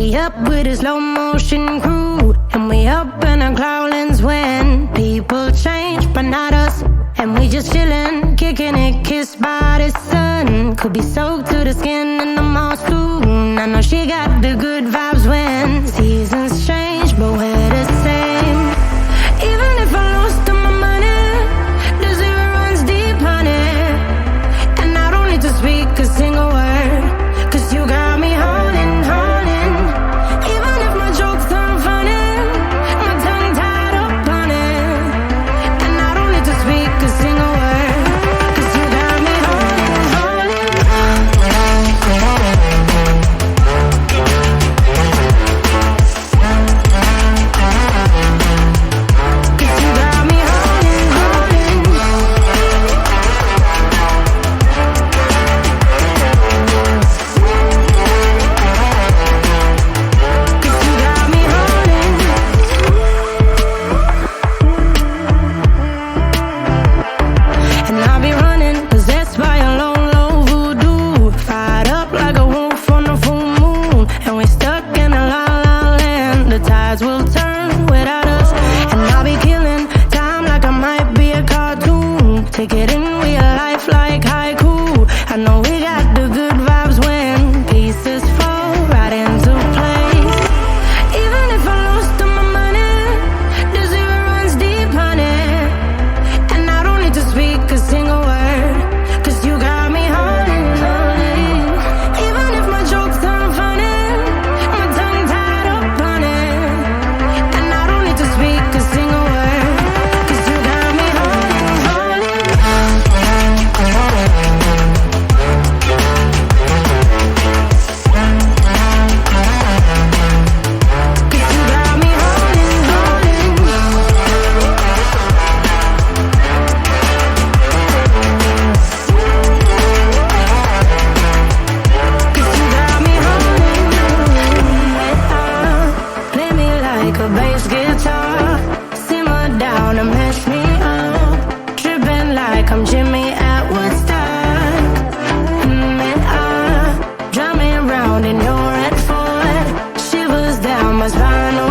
we up with a slow motion crew, and we up in our cloudlands when people change, but not us. And we just chillin', kicking it, kissed by the sun. Could be soaked to the skin in the mall soon. I know she got the good vibes when seasons change, but we're the same. Even if I lost all my money, the zero runs deep, honey. And I don't need to speak a single word, 'cause you got me holding, holding. Even if my jokes aren't funny, my tongue tied up on it. And I don't need to speak a single word, 'cause you got me holding, holding. 'Cause you got me holding, holding. And I'll be running, possessed by a low, low voodoo. Fired up like a wolf on a full moon. And we stuck in a la la land. The tides will turn without us. And I'll be killing time like I might be a cartoon. Take it in real life like haiku. I know we got the good vibes when pieces fall right into place. Even if I lost all my money, the zero runs deep, honey. And I don't need to speak a single word, 'cause you got me holding, holding. Even if my jokes aren't funny, my tongue tied up on it. And I don't need to speak a single word, 'cause you got me holding, holding. 'Cause you got me holding, holding. Play me like a bass guitar, simmer down and mess me up, tripping like I'm Jimmy at Woodstock. Driving round in your red Ford, shivers down my spine.